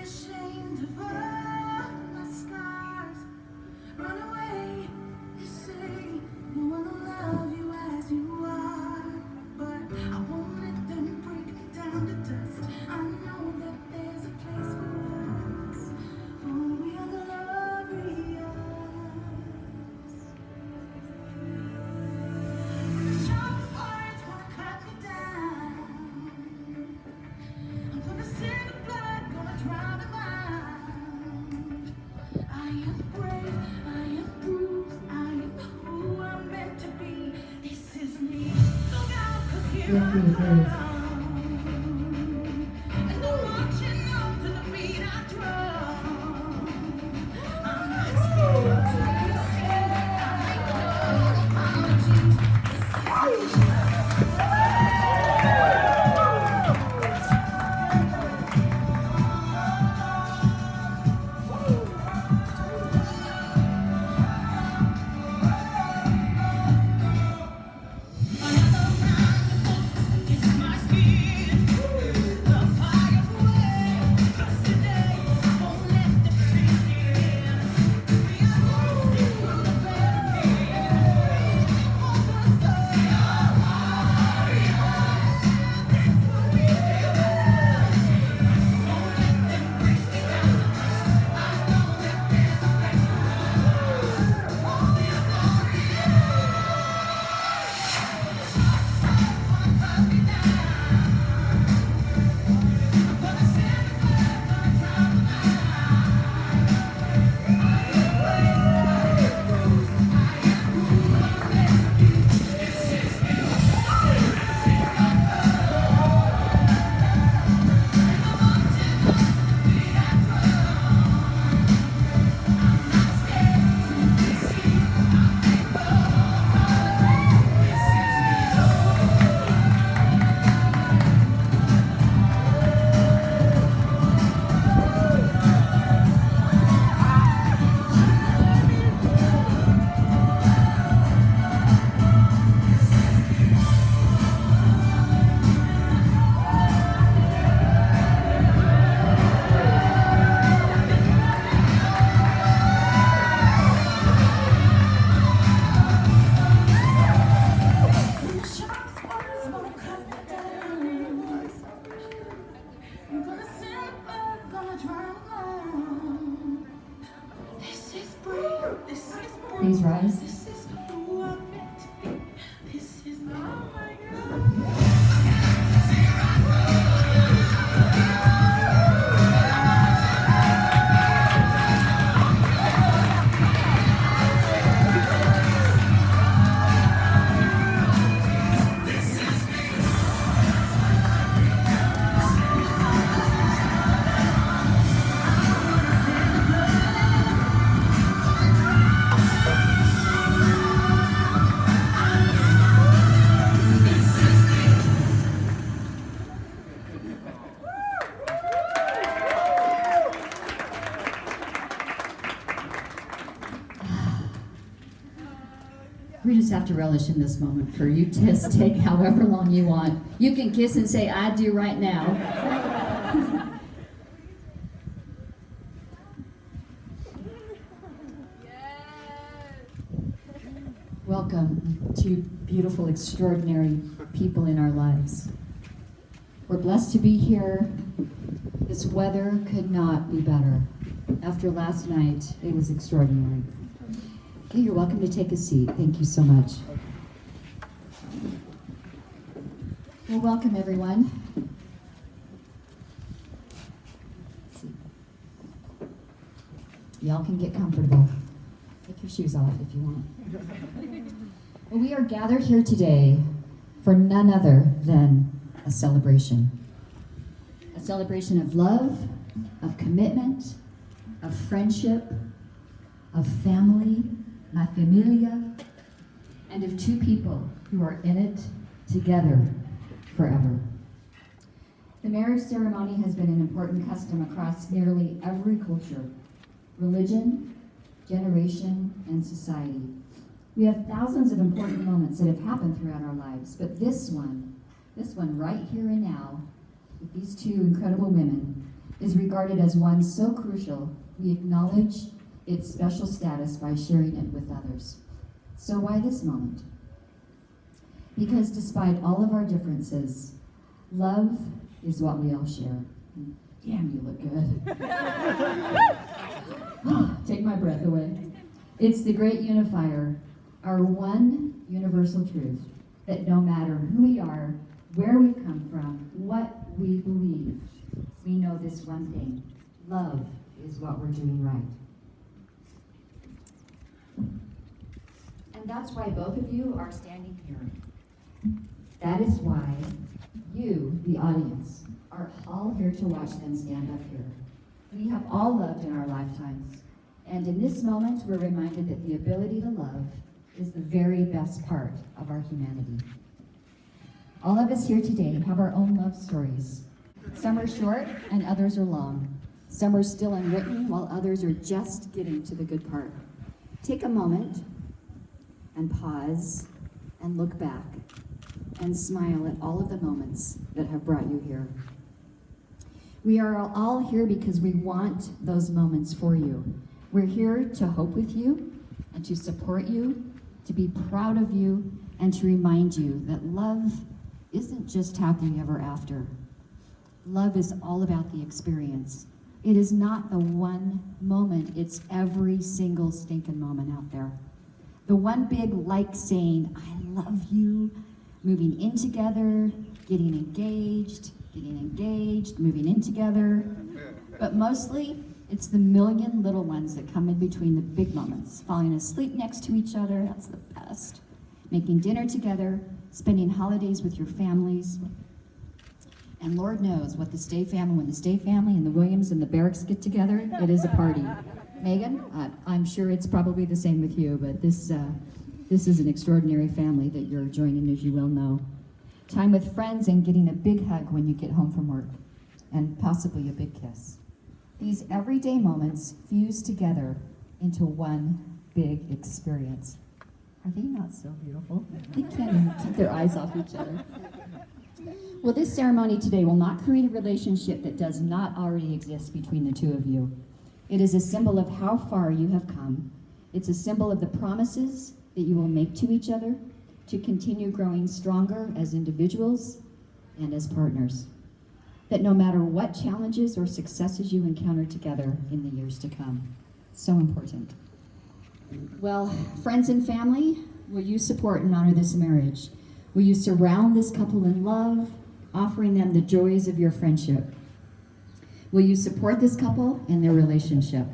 ashamed of all my scars. Run away, you say, no one will love you as you are. But I won't let them break me down to dust. I know that there's a place for us, for we are glorious. Sharp words wanna cut me down. I'm gonna send the blood, gonna drown the mind. I am brave, I am bruised, I am who I'm meant to be. This is me. Look out, 'cause here I come. And I'm marching on to the beat I drum. I'm not scared to be seen. I make no apologies. This is me. Please rise. This is who I'm meant to be. This is oh my God. We just have to relish in this moment for you to just take however long you want. You can kiss and say, I do right now. Welcome to beautiful, extraordinary people in our lives. We're blessed to be here. This weather could not be better. After last night, it was extraordinary. Okay, you're welcome to take a seat. Thank you so much. Well, welcome everyone. Y'all can get comfortable. Take your shoes off if you want. Well, we are gathered here today for none other than a celebration. A celebration of love, of commitment, of friendship, of family, la familia, and of two people who are in it together forever. The marriage ceremony has been an important custom across nearly every culture, religion, generation, and society. We have thousands of important moments that have happened throughout our lives, but this one right here and now, with these two incredible women, is regarded as one so crucial, we acknowledge its special status by sharing it with others. So why this moment? Because despite all of our differences, love is what we all share. Damn, you look good. Take my breath away. It's the great unifier, our one universal truth, that no matter who we are, where we come from, what we believe, we know this one thing: love is what we're doing right. And that's why both of you are standing here. That is why you, the audience, are all here to watch them stand up here. We have all loved in our lifetimes, and in this moment, we're reminded that the ability to love is the very best part of our humanity. All of us here today have our own love stories. Some are short and others are long. Some are still unwritten while others are just getting to the good part. Take a moment and pause and look back and smile at all of the moments that have brought you here. We are all here because we want those moments for you. We're here to hope with you and to support you, to be proud of you, and to remind you that love isn't just happily ever after. Love is all about the experience. It is not the one moment, it's every single stinking moment out there. The one big like saying, I love you, moving in together, getting engaged, moving in together. But mostly, it's the million little ones that come in between the big moments. Falling asleep next to each other, that's the best. Making dinner together, spending holidays with your families. And Lord knows what the Stay family, when the Stay family and the Williams and the Barracks get together, it is a party. Megan, I'm sure it's probably the same with you, but this is an extraordinary family that you're joining, as you well know. Time with friends and getting a big hug when you get home from work, and possibly a big kiss. These everyday moments fuse together into one big experience. Are they not so beautiful? They can't even keep their eyes off each other. Well, this ceremony today will not create a relationship that does not already exist between the two of you. It is a symbol of how far you have come. It's a symbol of the promises that you will make to each other to continue growing stronger as individuals and as partners. That no matter what challenges or successes you encounter together in the years to come. So important. Well, friends and family, will you support and honor this marriage? Will you surround this couple in love, offering them the joys of your friendship? Will you support this couple in their relationship?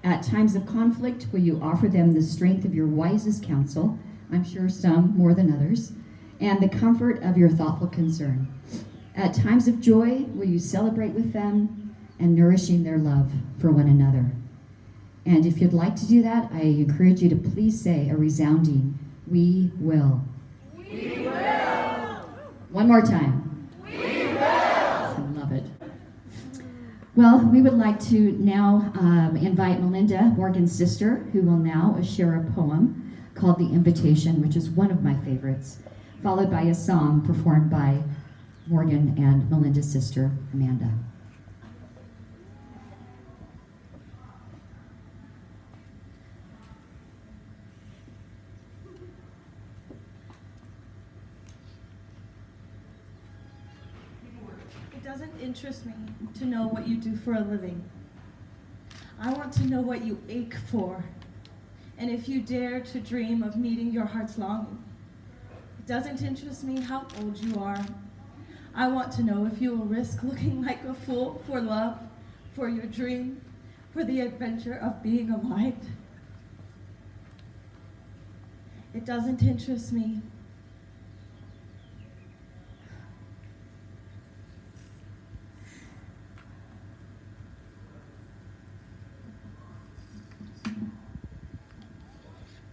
At times of conflict, will you offer them the strength of your wisest counsel, I'm sure some more than others, and the comfort of your thoughtful concern? At times of joy, will you celebrate with them and nourishing their love for one another? And if you'd like to do that, I encourage you to please say a resounding, we will. We will. One more time. We will. I love it. Well, we would like to now invite Melinda, Morgan's sister, who will now share a poem called The Invitation, which is one of my favorites, followed by a song performed by Morgan and Melinda's sister, Amanda. It doesn't interest me to know what you do for a living. I want to know what you ache for, and if you dare to dream of meeting your heart's longing. It doesn't interest me how old you are. I want to know if you will risk looking like a fool for love, for your dream, for the adventure of being a light. It doesn't interest me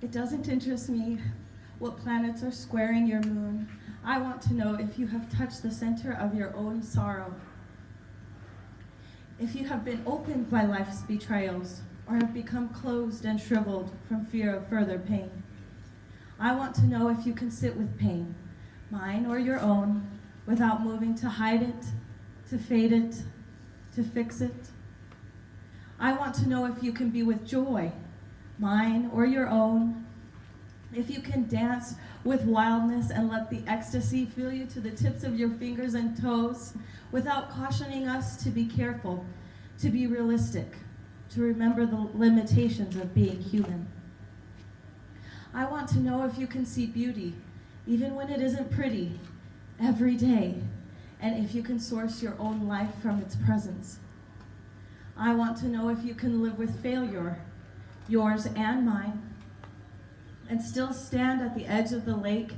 It doesn't interest me what planets are squaring your moon. I want to know if you have touched the center of your own sorrow. If you have been opened by life's betrayals, or have become closed and shriveled from fear of further pain. I want to know if you can sit with pain, mine or your own, without moving to hide it, to fade it, to fix it. I want to know if you can be with joy, mine or your own. If you can dance with wildness and let the ecstasy fill you to the tips of your fingers and toes without cautioning us to be careful, to be realistic, to remember the limitations of being human. I want to know if you can see beauty, even when it isn't pretty, every day, and if you can source your own life from its presence. I want to know if you can live with failure, yours and mine, and still stand at the edge of the lake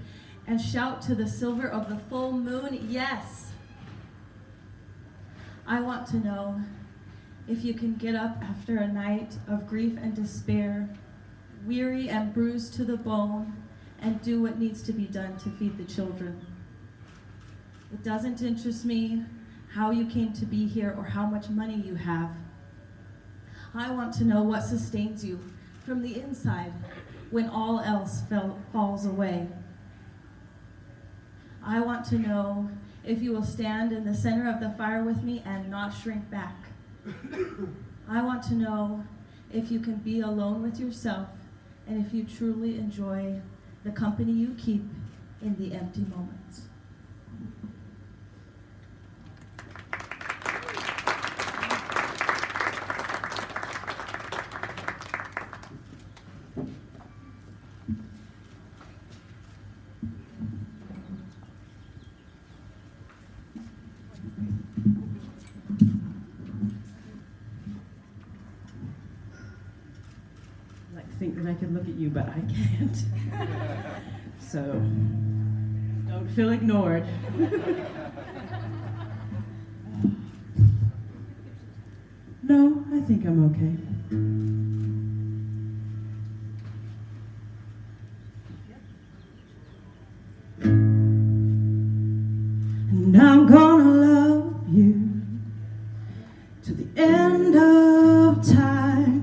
and shout to the silver of the full moon, yes. I want to know if you can get up after a night of grief and despair, weary and bruised to the bone, and do what needs to be done to feed the children. It doesn't interest me how you came to be here or how much money you have. I want to know what sustains you from the inside when all else falls away. I want to know if you will stand in the center of the fire with me and not shrink back. I want to know if you can be alone with yourself and if you truly enjoy the company you keep in the empty moments. Think that I could look at you, but I can't. So, don't feel ignored. No, I think I'm okay. And I'm gonna love you to the end of time.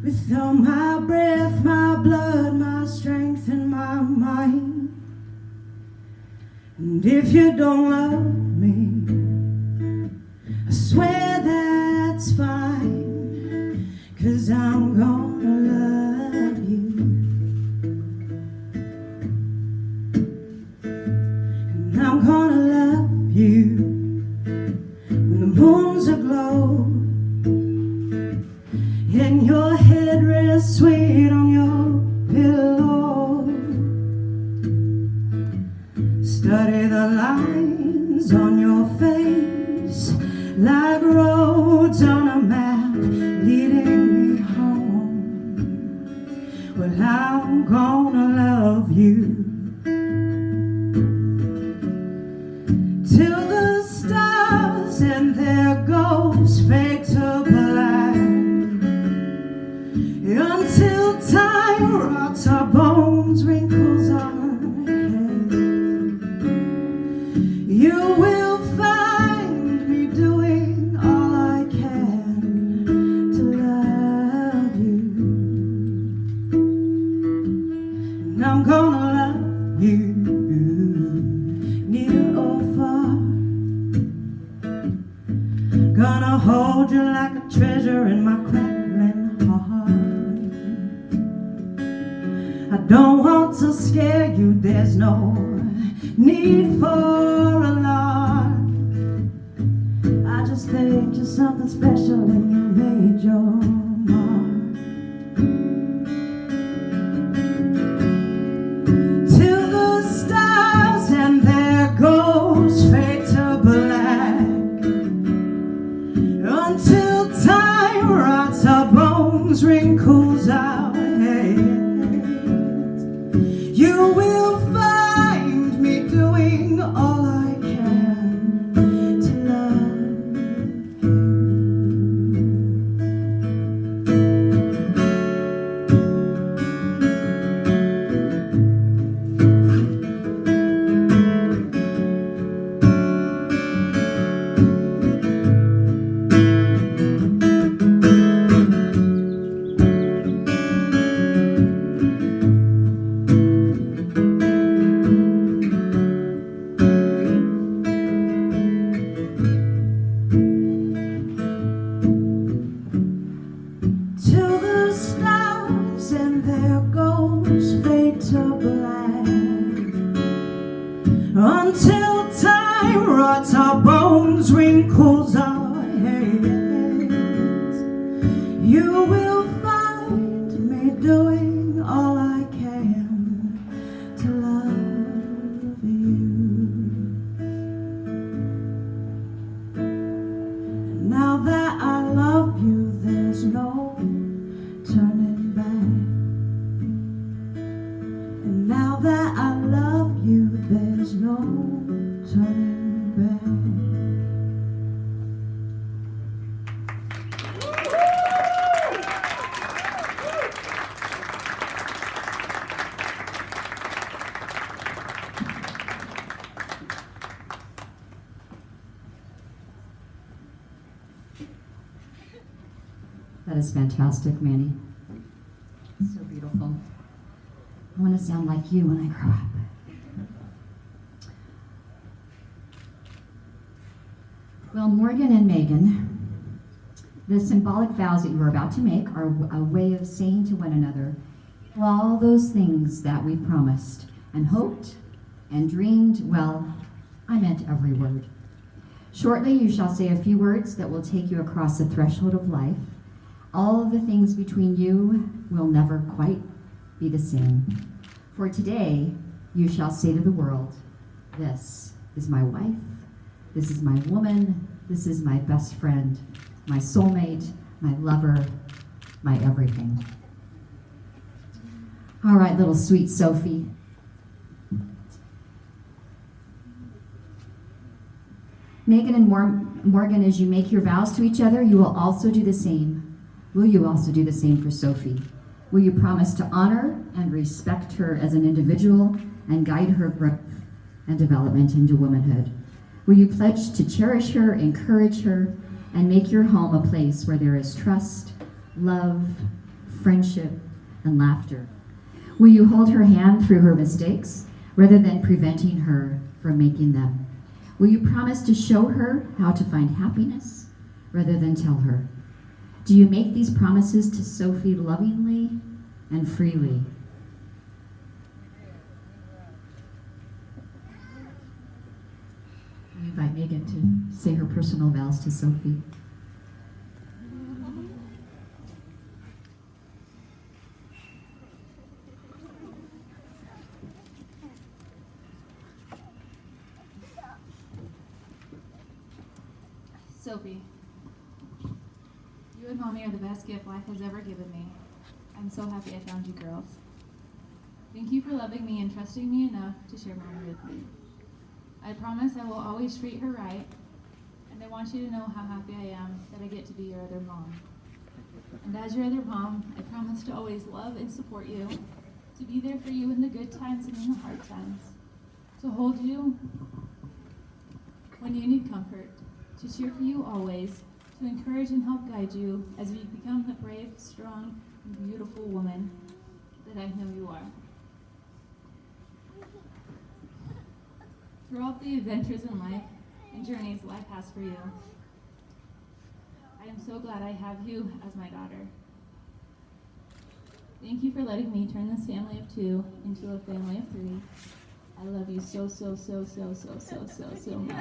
With all my breath, my blood, my strength, and my mind. And if you don't love me, I swear that's fine, 'cause I'm gonna love you. And I'm gonna love you when the moon's aglow and your head rests sweet on your pillow. Study the lines on your face like roads on a map leading me home. Well, I'm gonna love you till the stars and their ghosts fade to black. Until time rots our bones, wrinkles our heads, you will find me doing all I can to love you. And I'm gonna love you, near or far. Gonna hold you like a treasure in my crackling heart. I don't want to scare you, there's no need for alarm. I just think you're something special and you made your mark. Till the stars and their ghosts fade to black. Until time rots our bones, wrinkles our heads. You will find me doing all I can to love you. rots our bones, wrinkles our heads. You will find me doing all I can to love you. And now that I love you, there's no turning back. And now that I love you, there's no turning back. That is fantastic, Manny. So beautiful. I want to sound like you when I grow up. Well, Morgan and Megan, the symbolic vows that you are about to make are a way of saying to one another all those things that we promised and hoped and dreamed. Well, I meant every word. Shortly, you shall say a few words that will take you across the threshold of life. All of the things between you will never quite be the same. For today, you shall say to the world, this is my wife, this is my woman, this is my best friend, my soulmate, my lover, my everything. All right, little sweet Sophie. Megan and Morgan, as you make your vows to each other, you will also do the same. Will you also do the same for Sophie? Will you promise to honor and respect her as an individual and guide her growth and development into womanhood? Will you pledge to cherish her, encourage her, and make your home a place where there is trust, love, friendship, and laughter? Will you hold her hand through her mistakes rather than preventing her from making them? Will you promise to show her how to find happiness rather than tell her? Do you make these promises to Sophie lovingly and freely? I invite Megan to say her personal vows to Sophie. Sophie, you and Mommy are the best gift life has ever given me. I'm so happy I found you girls. Thank you for loving me and trusting me enough to share Mommy with me. I promise I will always treat her right, and I want you to know how happy I am that I get to be your other mom. And as your other mom, I promise to always love and support you, to be there for you in the good times and in the hard times, to hold you when you need comfort, to cheer for you always, to encourage and help guide you as you become the brave, strong, and beautiful woman that I know you are. Throughout the adventures in life and journeys life has for you, I am so glad I have you as my daughter. Thank you for letting me turn this family of two into a family of three. I love you so, so, so, so, so, so, so, so much.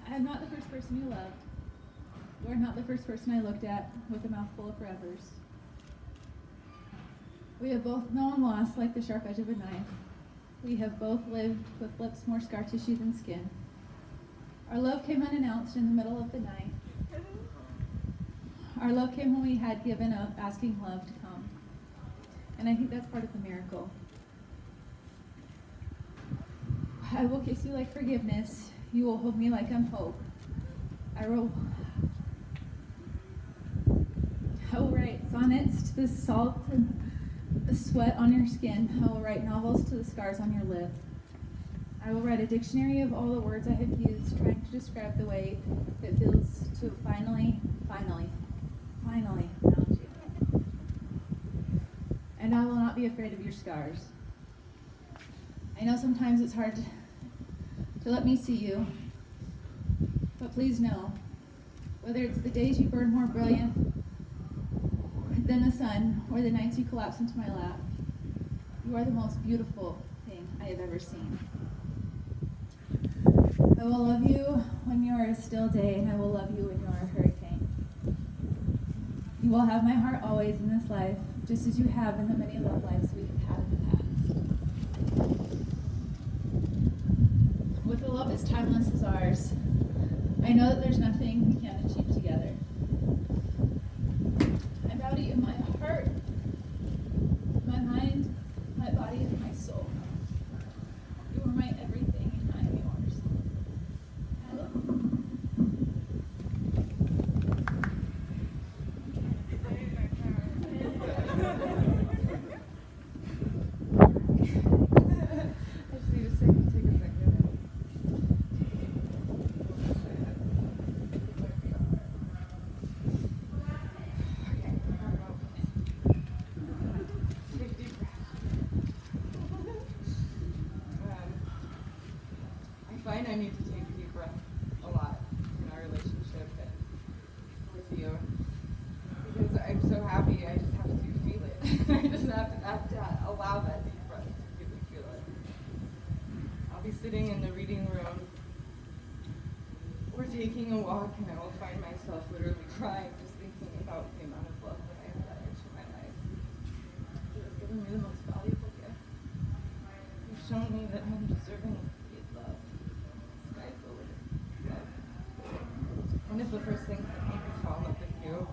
I am not the first person you loved. You are not the first person I looked at with a mouthful of forevers. We have both known loss like the sharp edge of a knife. We have both lived with lips more scar tissue than skin. Our love came unannounced in the middle of the night. Our love came when we had given up asking love to come. And I think that's part of the miracle. I will kiss you like forgiveness. You will hold me like I'm hope. I will I will write sonnets to the salt and the sweat on your skin. I will write novels to the scars on your lip. I will write a dictionary of all the words I have used, trying to describe the way it feels to finally found you. And I will not be afraid of your scars. I know sometimes it's hard to let me see you, but please know, whether it's the days you burn more brilliant than the sun, or the nights you collapse into my lap, you are the most beautiful thing I have ever seen. I will love you when you are a still day, and I will love you when you are a hurricane. You will have my heart always in this life, just as you have in the many love lives we have had in the past. With a love as timeless as ours, I know that there's nothing we can't achieve together. I bow to you, my heart, my mind, my body, and my soul. You are my everything, and I am yours. I love you. I just need a second, take a second. Okay, take a deep breath. I find I need to take a deep breath a lot in our relationship and with you because I'm so happy. I just have to feel it. I just have to allow that deep breath to really feel it. I'll be sitting in the reading room or taking a walk, and I will find myself literally crying just thinking about the amount of love that I have let into my life. You have given me the most valuable gift. You've shown me that I'm deserving of complete love. Sky-forward love. One of the first things that made me fall in love with you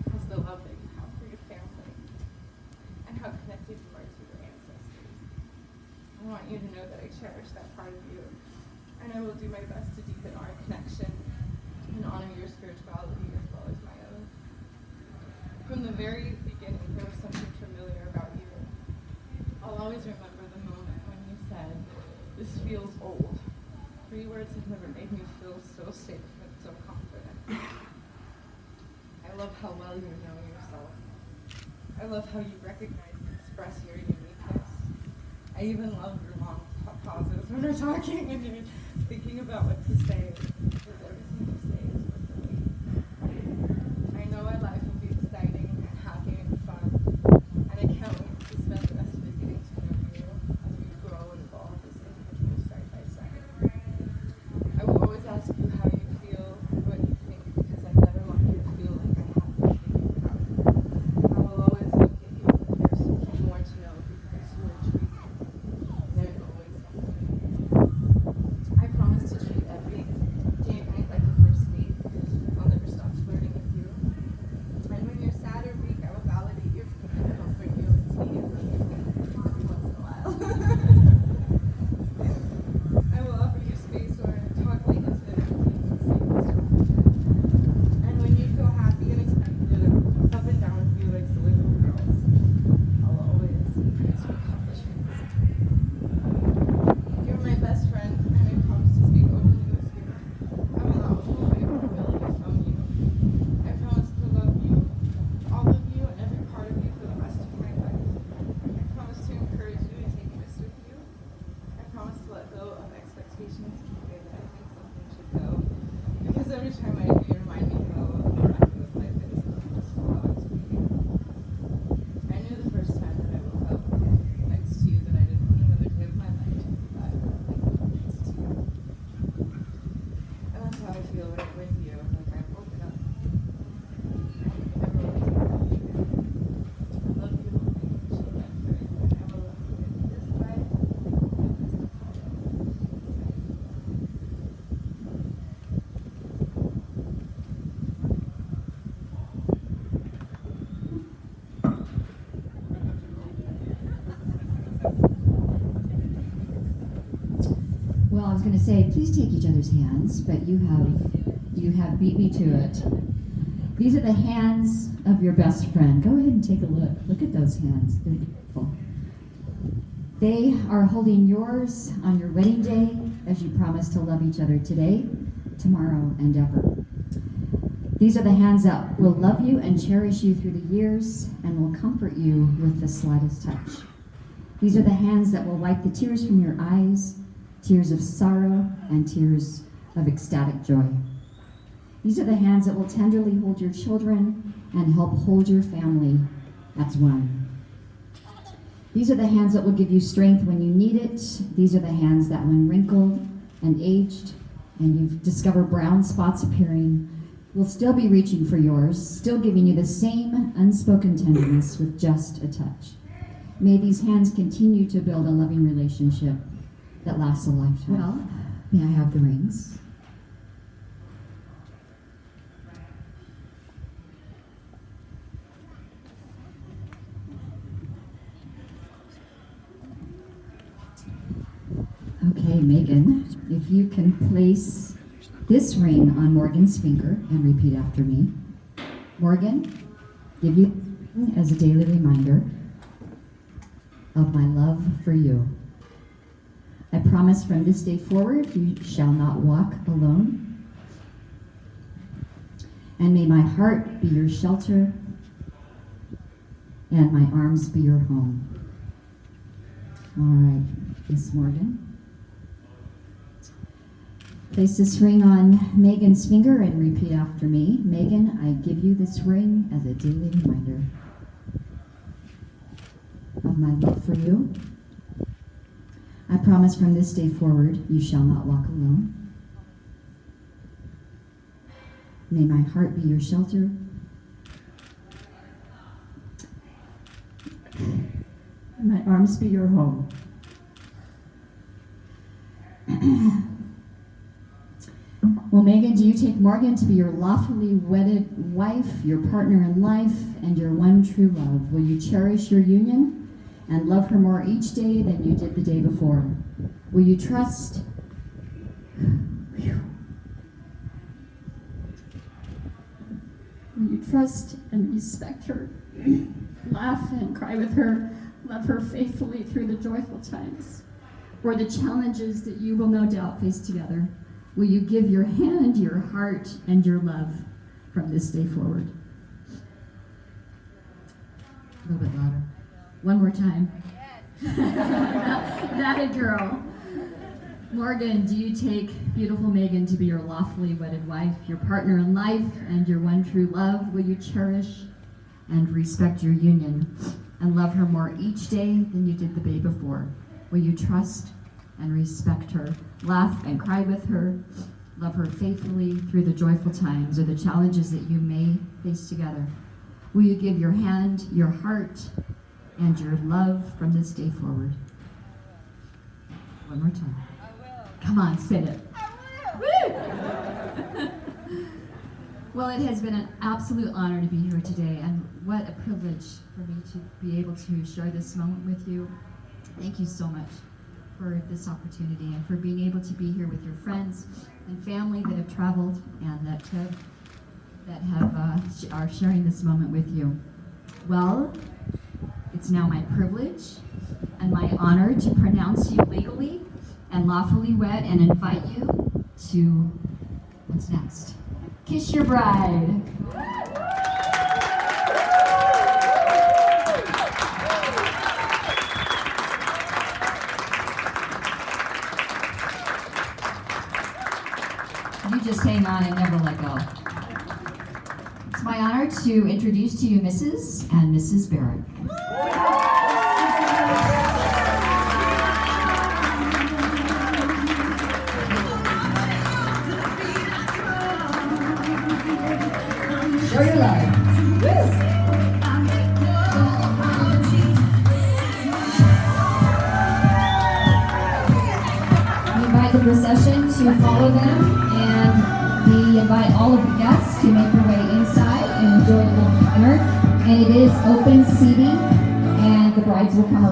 was the love that you have for your family and how connected you are to your ancestors. I want you to know that I cherish that part of you, and I will do my best to deepen our connection and honor your spirituality as well as my own. From the very beginning, there was something familiar about you. I'll always remember the moment when you said, "This feels old." 3 words have never made me feel so safe and so confident. I love how well you know yourself. I love how you recognize and express your uniqueness. I even love your long pauses when we're talking and you're thinking about what to say, because everything you say is worth the wait. I know our life will be exciting and happy and fun, and I can't wait to spend the rest of it getting to know you as we grow and evolve as individuals side by side. I will always ask you how you feel and what you think, because I never want you to feel like I have to figure it out. I will always look at you and there's something more to know because you are truth. There's always something. I promise to treat every day and night like a first date. I'll never stop flirting with you. And when you're sad or weak, I will validate your feelings and comfort you and see you every once in a while. I will offer you space or talk like intimate routines. And when you feel happy and excited, up and down with you like silly little girls, I'll always praise your accomplishments. You're my best friend, and I promise to speak openly with you. I will not withhold my vulnerability from you. I promise to love you, all of you, and every part of you for the rest of my life. I promise to encourage you and take risks with you. I promise to let go of expectations in the way that I think something should go. Because every time I do, you remind me how miraculous life is and I'm just allowed to be. I knew the first time that I woke up next to you that I didn't want another day of my life to be by next to you. And that's how I feel when I'm with you, like I'm woken up. I never want to leave you again. I love you and I wish you that very much. I will love you in this life and this Well, I was going to say, please take each other's hands, but you have beat me to it. These are the hands of your best friend. Go ahead and take a look. Look at those hands. They're beautiful. They are holding yours on your wedding day as you promise to love each other today, tomorrow, and ever. These are the hands that will love you and cherish you through the years and will comfort you with the slightest touch. These are the hands that will wipe the tears from your eyes, tears of sorrow and tears of ecstatic joy. These are the hands that will tenderly hold your children and help hold your family as one. These are the hands that will give you strength when you need it. These are the hands that when wrinkled and aged and you discover brown spots appearing, will still be reaching for yours, still giving you the same unspoken tenderness with just a touch. May these hands continue to build a loving relationship that lasts a lifetime. Well, may I have the rings? Okay, Megan, if you can place this ring on Morgan's finger and repeat after me. Morgan, give you this ring as a daily reminder of my love for you. I promise from this day forward you shall not walk alone. And may my heart be your shelter and my arms be your home. All right, Miss Morgan. Place this ring on Megan's finger and repeat after me. Megan, I give you this ring as a daily reminder of my love for you. I promise from this day forward, you shall not walk alone. May my heart be your shelter. And my arms be your home. Well, Megan, do you take Morgan to be your lawfully wedded wife, your partner in life, and your one true love? Will you cherish your union and love her more each day than you did the day before? Will you trust? Will you trust and respect her, laugh and cry with her, love her faithfully through the joyful times or the challenges that you will no doubt face together? Will you give your hand, your heart, and your love from this day forward? A little bit louder. One more time. That a girl. Morgan, do you take beautiful Megan to be your lawfully wedded wife, your partner in life, and your one true love? Will you cherish and respect your union and love her more each day than you did the day before? Will you trust and respect her, laugh and cry with her, love her faithfully through the joyful times or the challenges that you may face together? Will you give your hand, your heart, and your love from this day forward? One more time. I will. Come on, spit it. I will. Woo! Well, it has been an absolute honor to be here today, and what a privilege for me to be able to share this moment with you. Thank you so much for this opportunity and for being able to be here with your friends and family that have traveled and that are sharing this moment with you. Well, it's now my privilege and my honor to pronounce you legally and lawfully wed and invite you to what's next. Kiss your bride. You just hang on and never let go. It's my honor to introduce to you Mrs. and Mrs. Barrett. Show your love. We invite the procession to follow them, and we invite all of the guests to make their way inside and enjoy a little dinner. And it is open seating, and the brides will come